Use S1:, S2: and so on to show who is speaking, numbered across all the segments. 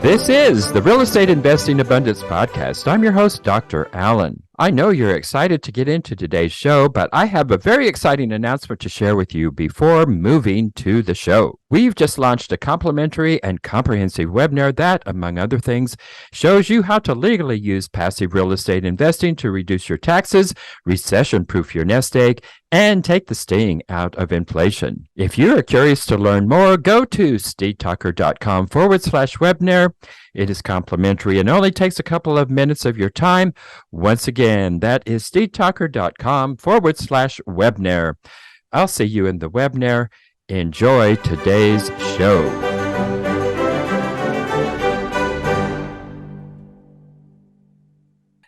S1: This is the Real Estate Investing Abundance Podcast. I'm your host, Dr. Allen. I know you're excited to get into today's show, but I have a very exciting announcement to share with you before moving to the show. We've just launched a complimentary and comprehensive webinar that, among other things, shows you how to legally use passive real estate investing to reduce your taxes, recession-proof your nest egg, and take the sting out of inflation. If you are curious to learn more, go to stevetucker.com/webinar. It is complimentary and only takes a couple of minutes of your time. Once again, that is stevetucker.com/webinar. I'll see you in the webinar. Enjoy today's show.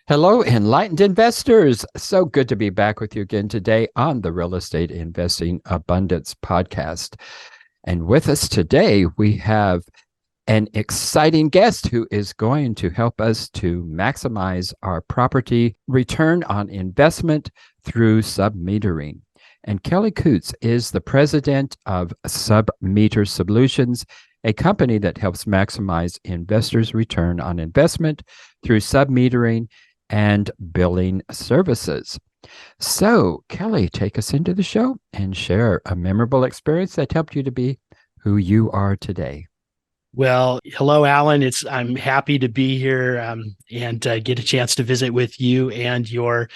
S1: Hello, enlightened investors. So good to be back with you again today on the Real Estate Investing Abundance Podcast. And with us today, we have an exciting guest who is going to help us to maximize our property return on investment through submetering. And Kelly Koontz is the president of Submeter Solutions, a company that helps maximize investors' return on investment through submetering and billing services. So, Kelly, take us into the show and share a memorable experience that helped you to be who you are today.
S2: Well, hello, Alan. I'm happy to be here and get a chance to visit with you and your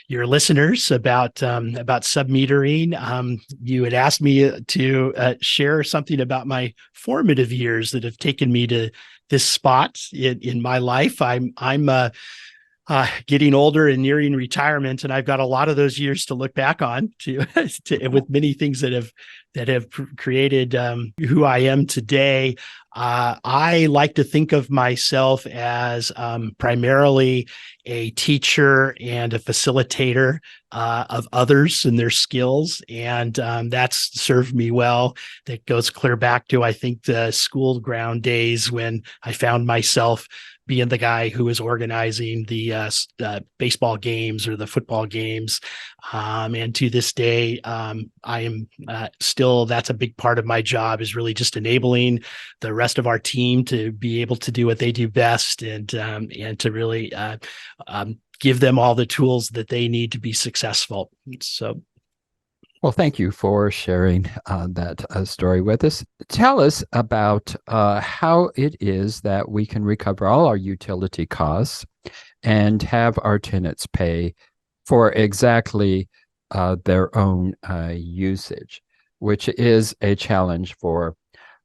S2: listeners about submetering. You had asked me to share something about my formative years that have taken me to this spot in my life. I'm getting older and nearing retirement, and I've got a lot of those years to look back on with many things that have created who I am today. I like to think of myself as primarily a teacher and a facilitator of others and their skills, and that's served me well. That goes clear back to, I think, the school ground days when I found myself being the guy who was organizing the baseball games or the football games. And to this day, I am still, that's a big part of my job, is really just enabling the rest of our team to be able to do what they do best, and to really give them all the tools that they need to be successful. So.
S1: Well, thank you for sharing that story with us. Tell us about how it is that we can recover all our utility costs and have our tenants pay for exactly their own usage, which is a challenge for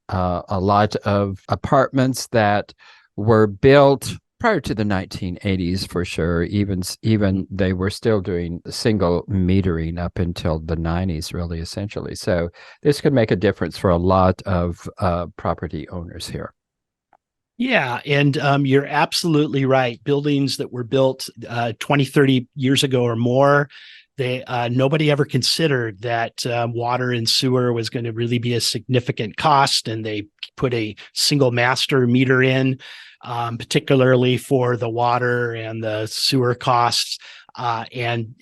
S1: a lot of apartments that were built prior to the 1980s, for sure. Even they were still doing single metering up until the 90s, really, essentially. So this could make a difference for a lot of property owners here.
S2: Yeah, and you're absolutely right. Buildings that were built 20, 30 years ago or more, nobody ever considered that water and sewer was going to really be a significant cost, and they put a single master meter in, particularly for the water and the sewer costs, and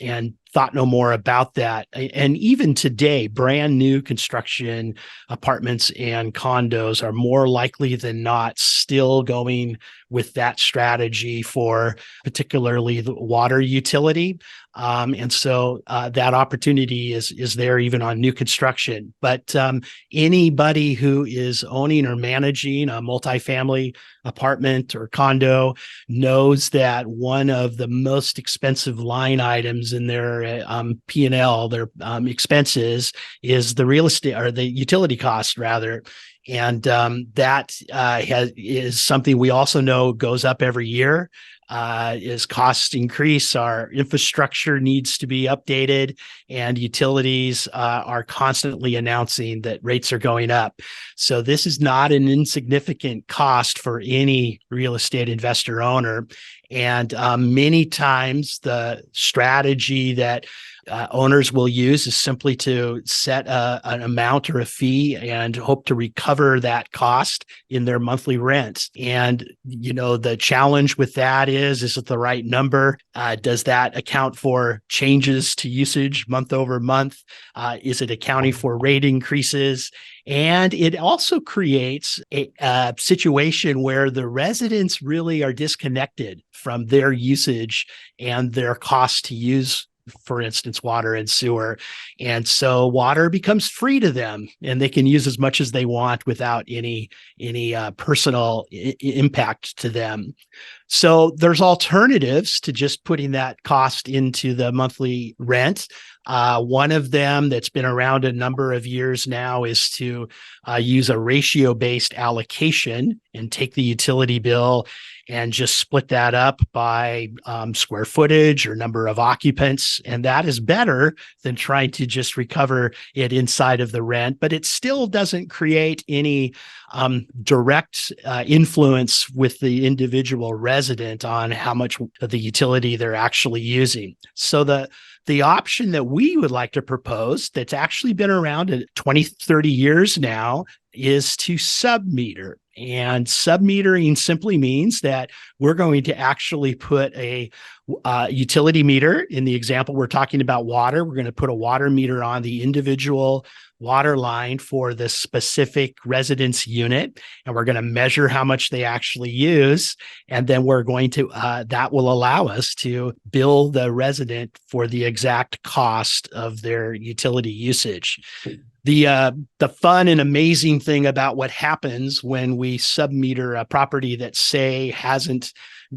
S2: thought no more about that. And even today, brand new construction apartments and condos are more likely than not still going with that strategy for particularly the water utility. And so that opportunity is there even on new construction. But anybody who is owning or managing a multifamily apartment or condo knows that one of the most expensive line items in their P&L, their expenses, is the real estate, or the utility cost rather. And that is something we also know goes up every year. As costs increase, our infrastructure needs to be updated, and utilities are constantly announcing that rates are going up. So this is not an insignificant cost for any real estate investor owner. And many times the strategy that owners will use is simply to set an amount or a fee and hope to recover that cost in their monthly rent. And, the challenge with that is it the right number? Does that account for changes to usage month over month? Is it accounting for rate increases? And it also creates a situation where the residents really are disconnected from their usage and their cost to use, for instance, water and sewer. And so water becomes free to them and they can use as much as they want without any personal impact to them. So there's alternatives to just putting that cost into the monthly rent. One of them that's been around a number of years now is to use a ratio-based allocation and take the utility bill and just split that up by square footage or number of occupants. And that is better than trying to just recover it inside of the rent, but it still doesn't create any direct influence with the individual resident on how much of the utility they're actually using. So the option that we would like to propose that's actually been around at 20, 30 years now is to submeter. And submetering simply means that we're going to actually put a utility meter. In the example, we're talking about water. We're going to put a water meter on the individual water line for the specific residence unit, and we're going to measure how much they actually use. And then we're going to, that will allow us to bill the resident for the exact cost of their utility usage. The fun and amazing thing about what happens when we submeter a property that, say, hasn't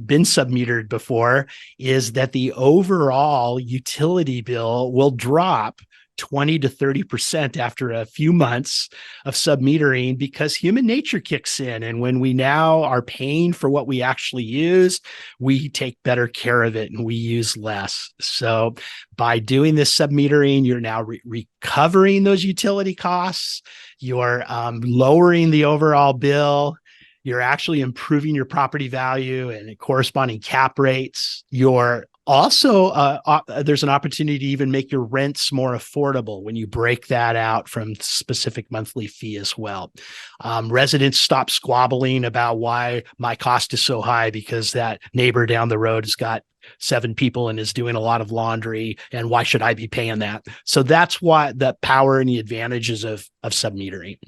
S2: been submetered before is that the overall utility bill will drop 20 to 30% after a few months of submetering, because human nature kicks in. And when we now are paying for what we actually use, we take better care of it and we use less. So by doing this submetering, you're now recovering those utility costs. You're lowering the overall bill. You're actually improving your property value and corresponding cap rates. You're also, there's an opportunity to even make your rents more affordable when you break that out from specific monthly fee as well. Residents stop squabbling about why my cost is so high because that neighbor down the road has got 7 people and is doing a lot of laundry, and why should I be paying that? So that's why the power and the advantages of submetering.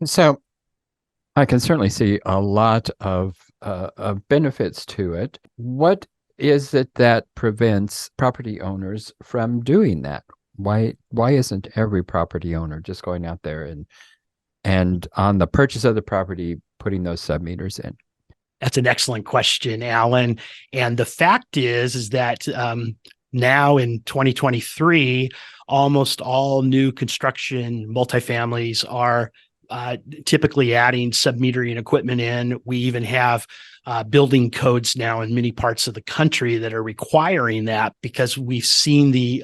S1: So I can certainly see a lot of benefits to it. What is it that prevents property owners from doing that? Why isn't every property owner just going out there and on the purchase of the property putting those submeters in?
S2: That's an excellent question, Alan. And the fact is that now in 2023, almost all new construction multifamilies are typically adding submetering equipment in. We even have building codes now in many parts of the country that are requiring that because we've seen the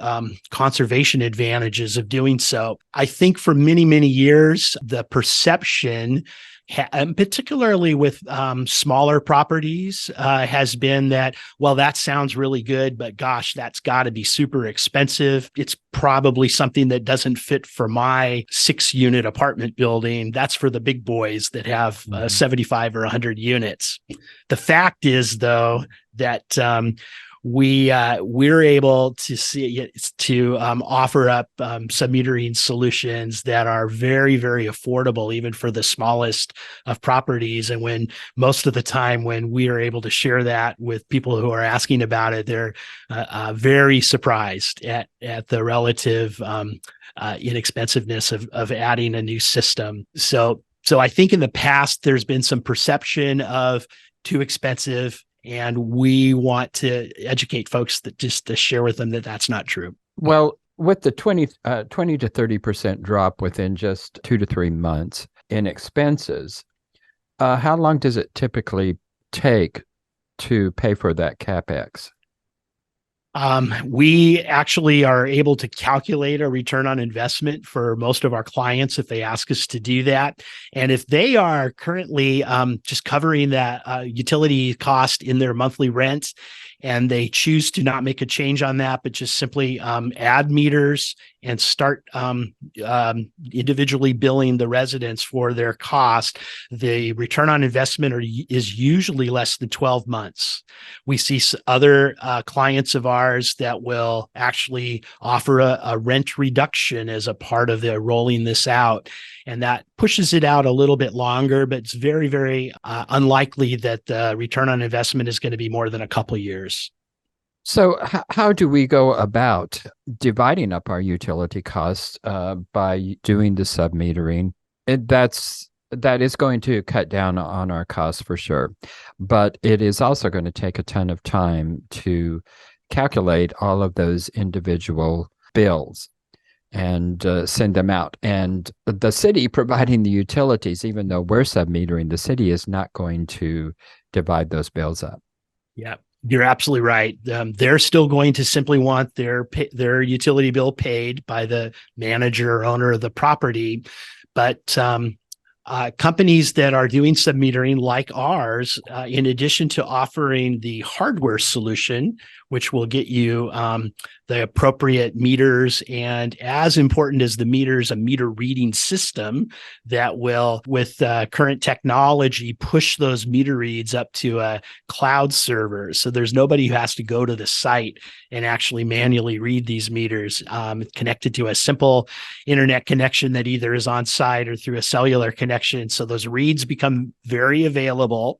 S2: conservation advantages of doing so. I think for many, many years, the perception, and particularly with smaller properties, has been that, well, that sounds really good, but gosh, that's got to be super expensive. It's probably something that doesn't fit for my 6-unit apartment building. That's for the big boys that have 75 or 100 units. The fact is, though, that we're able to offer up submetering solutions that are very, very affordable, even for the smallest of properties. And when most of the time when we are able to share that with people who are asking about it, they're very surprised at the relative inexpensiveness of adding a new system. So I think in the past, there's been some perception of too expensive, and we want to educate folks that just to share with them that that's not true.
S1: Well, with the 20 to 30% drop within just 2 to 3 months in expenses, how long does it typically take to pay for that CapEx?
S2: We actually are able to calculate a return on investment for most of our clients if they ask us to do that. And if they are currently just covering that utility cost in their monthly rent, and they choose to not make a change on that, but just simply add meters and start individually billing the residents for their cost, the return on investment is usually less than 12 months. We see other clients of ours that will actually offer a rent reduction as a part of their rolling this out. And that pushes it out a little bit longer, but it's very, very unlikely that the return on investment is going to be more than a couple years.
S1: So how do we go about dividing up our utility costs by doing the submetering? That is going to cut down on our costs for sure, but it is also going to take a ton of time to calculate all of those individual bills and send them out. And the city providing the utilities, even though we're submetering, the city is not going to divide those bills up.
S2: Yeah. You're absolutely right. They're still going to simply want their utility bill paid by the manager or owner of the property. But companies that are doing submetering like ours, in addition to offering the hardware solution, which will get you the appropriate meters, and as important as the meters, a meter reading system that will, with current technology, push those meter reads up to a cloud server. So there's nobody who has to go to the site and actually manually read these meters. It's connected to a simple internet connection that either is on site or through a cellular connection. So those reads become very available.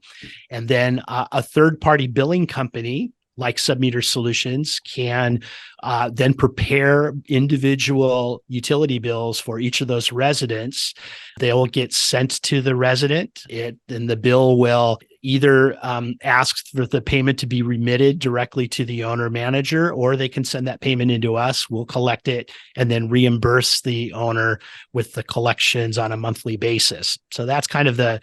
S2: And then a third-party billing company like Submeter Solutions can then prepare individual utility bills for each of those residents. They will get sent to the resident, and the bill will either ask for the payment to be remitted directly to the owner manager, or they can send that payment into us. We'll collect it and then reimburse the owner with the collections on a monthly basis. So that's kind of the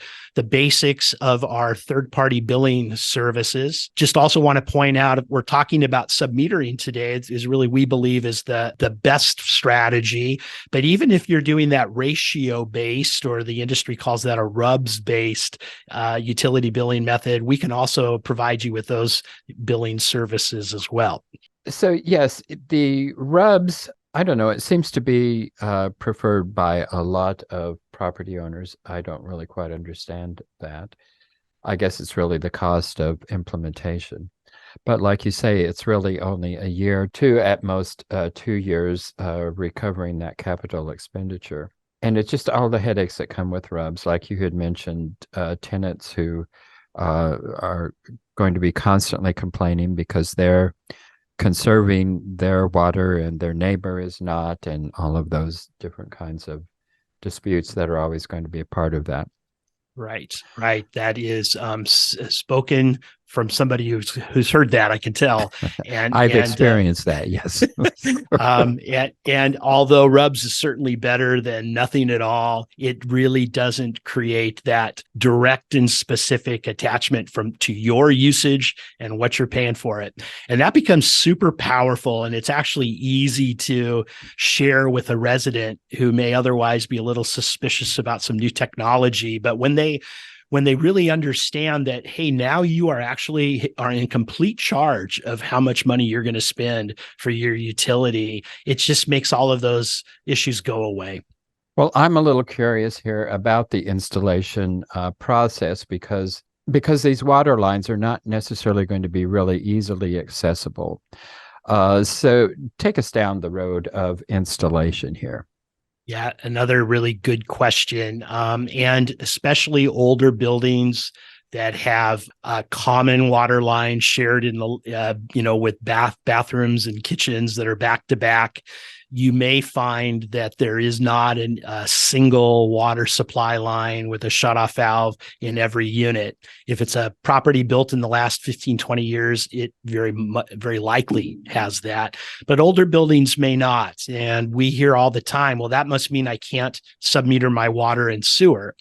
S2: basics of our third-party billing services. Just also want to point out, if we're talking about submetering today, is really, we believe, is the best strategy. But even if you're doing that ratio-based, or the industry calls that a RUBS-based utility billing method, we can also provide you with those billing services as well.
S1: So yes, the RUBS, I don't know, it seems to be preferred by a lot of property owners. I don't really quite understand that. I guess it's really the cost of implementation. But like you say, it's really only a year, two at most, 2 years recovering that capital expenditure. And it's just all the headaches that come with RUBS, like you had mentioned, tenants who are going to be constantly complaining because they're conserving their water and their neighbor is not, and all of those different kinds of disputes that are always going to be a part of that.
S2: Right. That is spoken from somebody who's heard that, I can tell. And
S1: I've experienced that, yes.
S2: and although RUBS is certainly better than nothing at all, it really doesn't create that direct and specific attachment to your usage and what you're paying for it. And that becomes super powerful, and it's actually easy to share with a resident who may otherwise be a little suspicious about some new technology. But when they really understand that, hey, now you are in complete charge of how much money you're going to spend for your utility, it just makes all of those issues go away.
S1: Well, I'm a little curious here about the installation process because these water lines are not necessarily going to be really easily accessible. So take us down the road of installation here.
S2: Yeah, another really good question. And especially older buildings that have common water lines shared in the, with bathrooms and kitchens that are back to back, you may find that there is not a single water supply line with a shutoff valve in every unit. If it's a property built in the last 15, 20 years, it very likely has that. But older buildings may not. And we hear all the time, well, that must mean I can't submeter my water and sewer.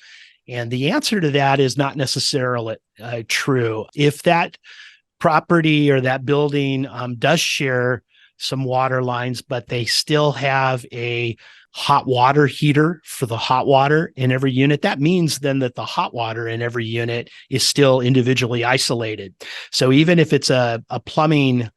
S2: And the answer to that is not necessarily true. If that property or that building does share some water lines, but they still have a hot water heater for the hot water in every unit, that means then that the hot water in every unit is still individually isolated. So even if it's a plumbing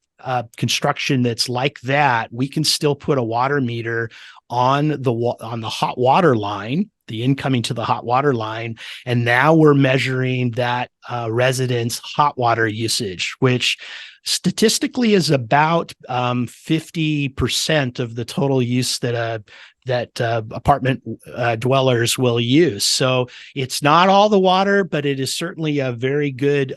S2: construction that's like that, we can still put a water meter on the hot water line, the incoming to the hot water line, and now we're measuring that resident's hot water usage, which statistically is about 50% of the total use that apartment dwellers will use. So it's not all the water, but it is certainly a very good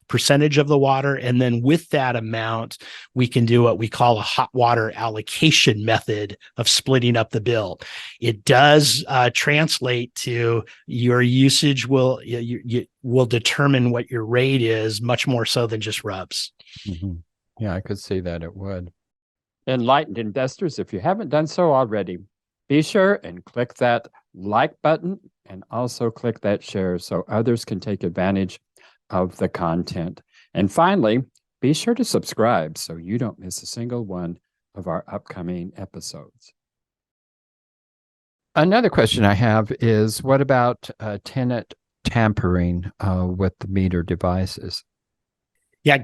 S2: percentage of the water. And then with that amount, we can do what we call a hot water allocation method of splitting up the bill. It does translate to your usage will determine what your rate is, much more so than just RUBS.
S1: Mm-hmm. Yeah, I could see that it would. Enlightened investors, if you haven't done so already, be sure and click that like button and also click that share so others can take advantage of the content. And finally, be sure to subscribe so you don't miss a single one of our upcoming episodes. Another question I have is, what about tenant tampering with the meter devices?
S2: Yeah,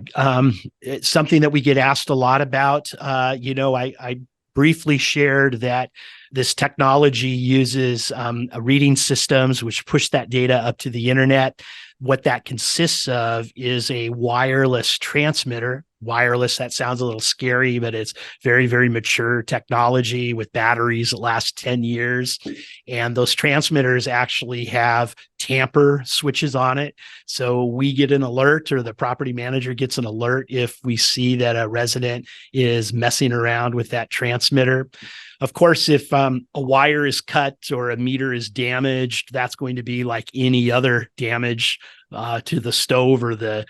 S2: it's something that we get asked a lot about. I briefly shared that this technology uses reading systems which push that data up to the internet. What that consists of is a wireless transmitter. Wireless, that sounds a little scary, but it's very, very mature technology with batteries that last 10 years. And those transmitters actually have tamper switches on it. So we get an alert, or the property manager gets an alert if we see that a resident is messing around with that transmitter. Of course, if a wire is cut or a meter is damaged, that's going to be like any other damage to the stove or the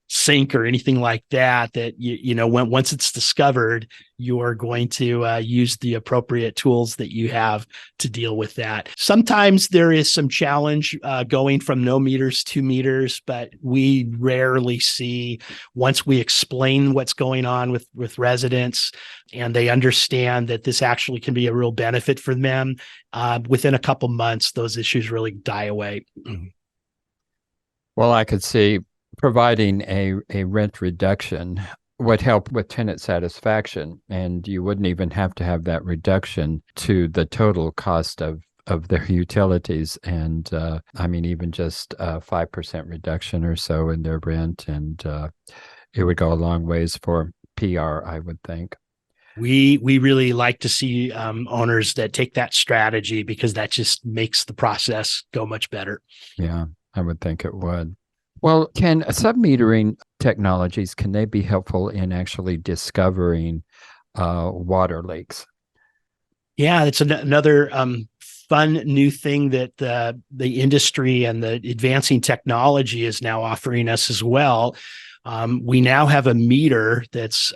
S2: sink or anything like that. That once it's discovered, you are going to use the appropriate tools that you have to deal with that. Sometimes there is some challenge going from no meters to meters, but we rarely see, once we explain what's going on with residents and they understand that this actually can be a real benefit for them, within a couple months, those issues really die away.
S1: Well, I could see providing a rent reduction would help with tenant satisfaction, and you wouldn't even have to have that reduction to the total cost of their utilities. And even just a 5% reduction or so in their rent, and it would go a long ways for PR, I would think.
S2: We really like to see owners that take that strategy, because that just makes the process go much better.
S1: Yeah, I would think it would. Well, can submetering technologies, can they be helpful in actually discovering water leaks?
S2: Yeah, it's another fun new thing that the industry and the advancing technology is now offering us as well. We now have a meter that's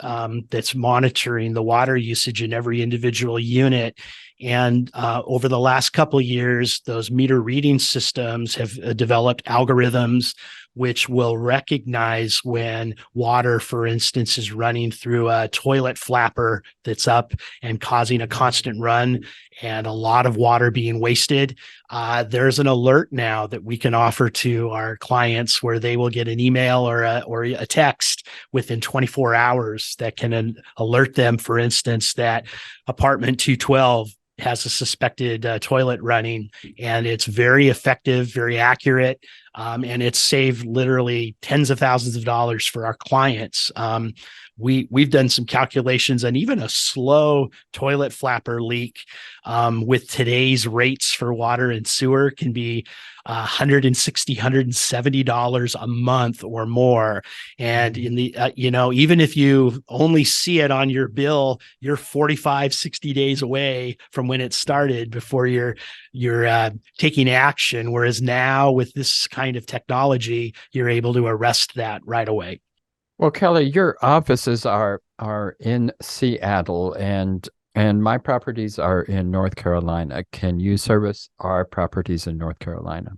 S2: monitoring the water usage in every individual unit. And over the last couple of years, those meter reading systems have developed algorithms which will recognize when water, for instance, is running through a toilet flapper that's up and causing a constant run and a lot of water being wasted. There's an alert now that we can offer to our clients where they will get an email or a text within 24 hours that can alert them, for instance, that apartment 212 has a suspected toilet running, and it's very effective, very accurate, and it's saved literally tens of thousands of dollars for our clients. We've done some calculations, and even a slow toilet flapper leak with today's rates for water and sewer can be $160, $170 a month or more. And in the, even if you only see it on your bill, you're 45, 60 days away from when it started before you're taking action. Whereas now with this kind of technology, you're able to arrest that right away.
S1: Well, Kelly, your offices are in Seattle, and my properties are in North Carolina. Can you service our properties in North Carolina?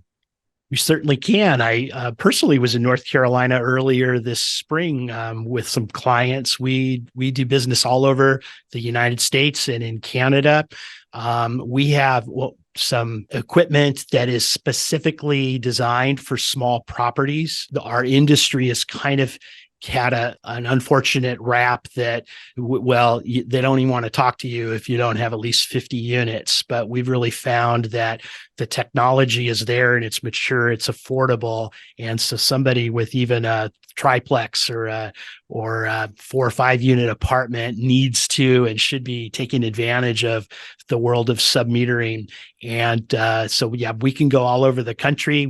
S2: We certainly can. I personally was in North Carolina earlier this spring with some clients. We do business all over the United States and in Canada. We have some equipment that is specifically designed for small properties. Our industry has kind of had an unfortunate rap that, they don't even want to talk to you if you don't have at least 50 units. But we've really found that the technology is there and it's mature, it's affordable. And so somebody with even a triplex or a 4 or 5 unit apartment needs to and should be taking advantage of the world of submetering. And so, yeah, we can go all over the country.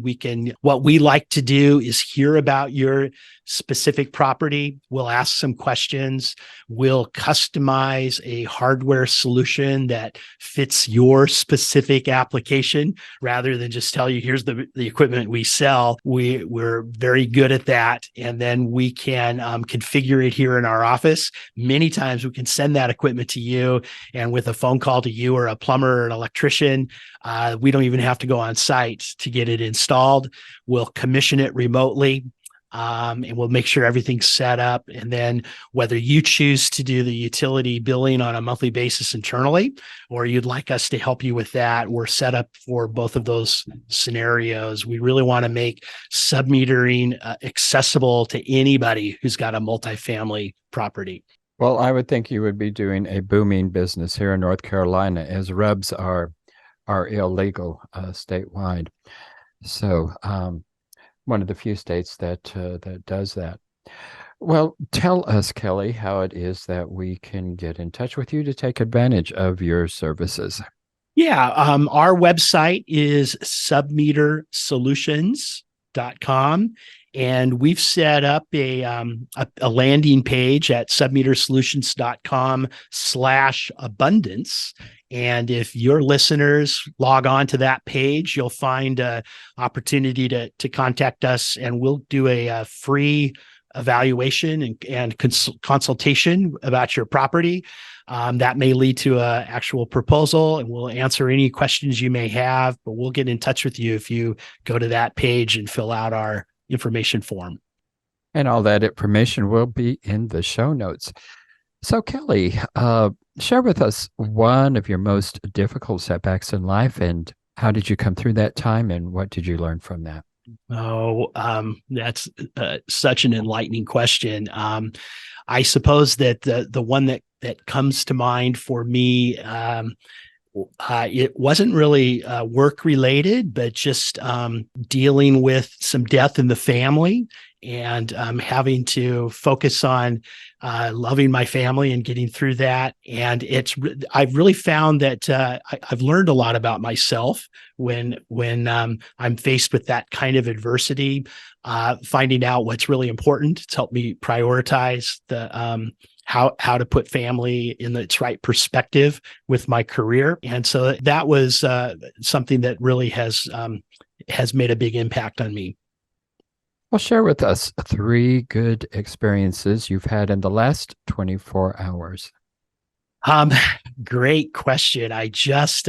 S2: What we like to do is hear about your specific property. We'll ask some questions. We'll customize a hardware solution that fits your specific application rather than just tell you, here's the equipment we sell. We're very good at that. And then we can configure it here in our office. Many times we can send that equipment to you, and with a phone call to you or a plumber or an electrician, we don't even have to go on site to get it installed. We'll commission it remotely. And we'll make sure everything's set up. And then whether you choose to do the utility billing on a monthly basis internally, or you'd like us to help you with that, we're set up for both of those scenarios. We really want to make submetering accessible to anybody who's got a multifamily property.
S1: Well, I would think you would be doing a booming business here in North Carolina, as RUBs are illegal statewide. So, one of the few states that does that. Well, tell us, Kelly, how it is that we can get in touch with you to take advantage of your services.
S2: Yeah, our website is submetersolutions.com. And we've set up a landing page at submetersolutions.com/abundance. And if your listeners log on to that page, you'll find an opportunity to contact us, and we'll do a free evaluation and consultation about your property. That may lead to an actual proposal, and we'll answer any questions you may have, but we'll get in touch with you if you go to that page and fill out our information form.
S1: And all that information will be in the show notes. So, Kelly, share with us one of your most difficult setbacks in life, and how did you come through that time, and what did you learn from that?
S2: Oh, that's such an enlightening question. I suppose that the one that comes to mind for me, it wasn't really work related, but just dealing with some death in the family and having to focus on loving my family and getting through that. And I've really found that I've learned a lot about myself when I'm faced with that kind of adversity, finding out what's really important. It's helped me prioritize the how to put family in its right perspective with my career. And so that was something that really has made a big impact on me.
S1: Well, share with us 3 good experiences you've had in the last 24 hours.
S2: Great question. I just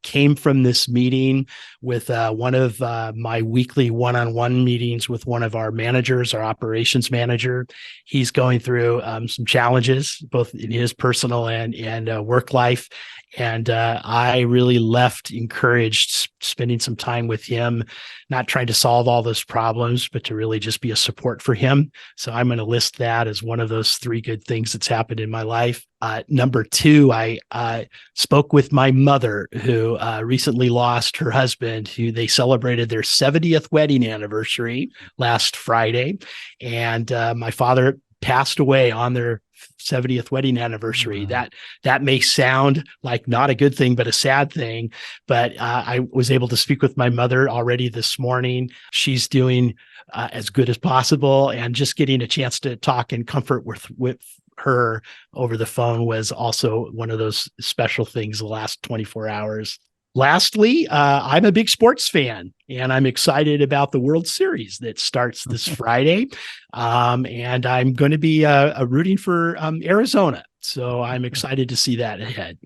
S2: came from this meeting with one of my weekly one-on-one meetings with one of our managers, our operations manager. He's going through some challenges, both in his personal and work life. And I really left encouraged spending some time with him, not trying to solve all those problems, but to really just be a support for him. So I'm going to list that as one of those 3 good things that's happened in my life. Number 2, I spoke with my mother, who recently lost her husband, who they celebrated their 70th wedding anniversary last Friday. And my father passed away on their 70th wedding anniversary.
S1: Wow.
S2: That may sound like not a good thing, but a sad thing. But I was able to speak with my mother already this morning. She's doing as good as possible, and just getting a chance to talk and comfort with her over the phone was also one of those special things the last 24 hours. Lastly, I'm a big sports fan, and I'm excited about the World Series that starts this Friday. And I'm going to be rooting for Arizona. So I'm excited to see that ahead.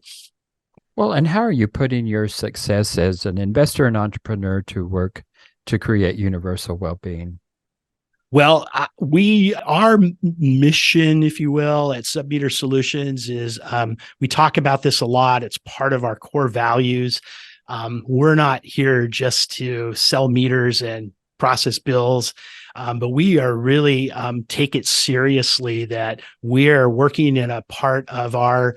S1: Well, and how are you putting your success as an investor and entrepreneur to work to create universal well-being?
S2: Well, our mission, if you will, at Submeter Solutions is we talk about this a lot. It's part of our core values. We're not here just to sell meters and process bills, but we are really take it seriously that we're working in a part of our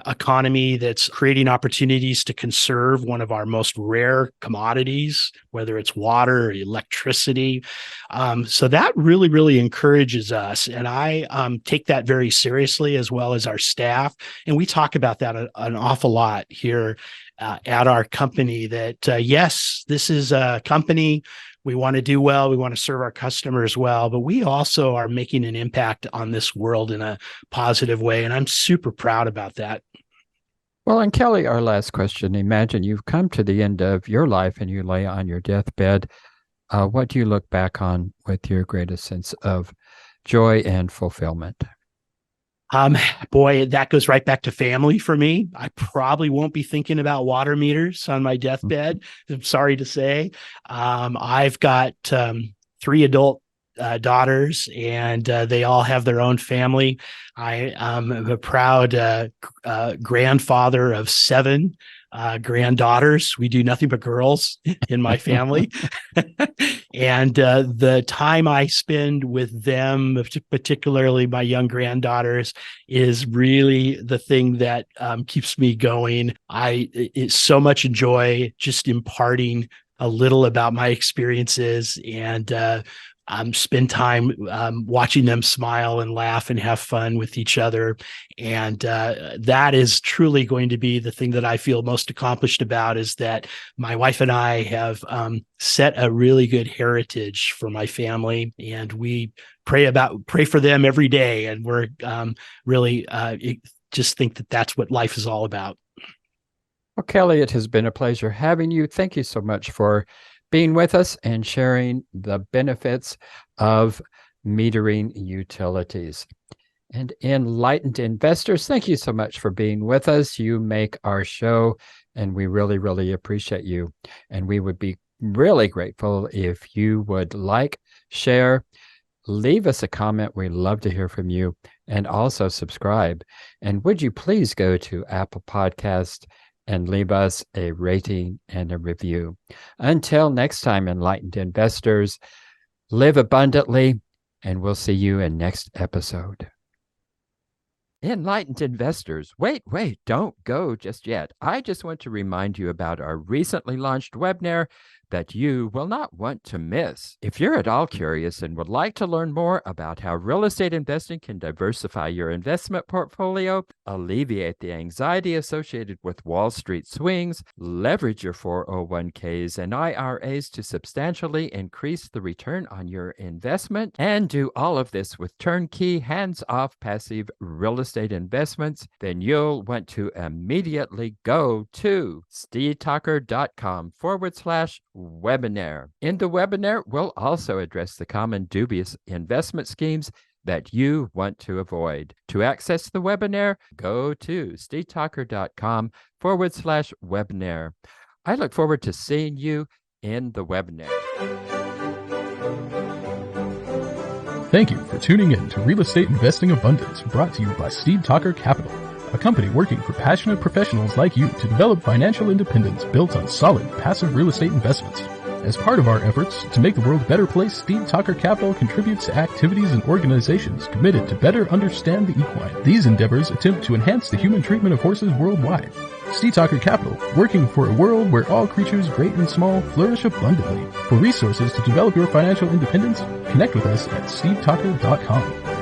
S2: economy that's creating opportunities to conserve one of our most rare commodities, whether it's water or electricity. So that really, really encourages us. And I take that very seriously, as well as our staff. And we talk about that an awful lot here at our company, that yes, this is a company. We want to do well. We want to serve our customers well, but we also are making an impact on this world in a positive way. And I'm super proud about that.
S1: Well, and Kelly, our last question. Imagine you've come to the end of your life and you lay on your deathbed. What do you look back on with your greatest sense of joy and fulfillment?
S2: Boy, that goes right back to family for me. I probably won't be thinking about water meters on my deathbed. I'm sorry to say. I've got 3 adult daughters, and they all have their own family. I am a proud grandfather of 7 granddaughters. We do nothing but girls in my family. And the time I spend with them, particularly my young granddaughters, is really the thing that keeps me going. It's so much joy just imparting a little about my experiences, and spend time watching them smile and laugh and have fun with each other. And that is truly going to be the thing that I feel most accomplished about, is that my wife and I have set a really good heritage for my family, and we pray for them every day. And we're really just think that that's what life is all about.
S1: Well, Kelly, it has been a pleasure having you. Thank you so much for being with us and sharing the benefits of metering utilities. And enlightened investors, thank you so much for being with us. You make our show, and we really, really appreciate you. And we would be really grateful if you would like, share, leave us a comment. We love to hear from you, and also subscribe. And would you please go to Apple Podcast and leave us a rating and a review. Until next time, enlightened investors, live abundantly, and we'll see you in next episode. Enlightened investors, wait, don't go just yet. I just want to remind you about our recently launched webinar that you will not want to miss. If you're at all curious and would like to learn more about how real estate investing can diversify your investment portfolio, alleviate the anxiety associated with Wall Street swings, leverage your 401ks and IRAs to substantially increase the return on your investment, and do all of this with turnkey, hands-off, passive real estate investments, then you'll want to immediately go to steedtalker.com/webinar. In the webinar, we'll also address the common dubious investment schemes that you want to avoid. To access the webinar, go to steedtalker.com/webinar. I look forward to seeing you in the webinar.
S3: Thank you for tuning in to Real Estate Investing Abundance, brought to you by Steed Talker Capital, a company working for passionate professionals like you to develop financial independence built on solid, passive real estate investments. As part of our efforts to make the world a better place, Steed Talker Capital contributes to activities and organizations committed to better understand the equine. These endeavors attempt to enhance the human treatment of horses worldwide. Steed Talker Capital, working for a world where all creatures, great and small, flourish abundantly. For resources to develop your financial independence, connect with us at steedtalker.com.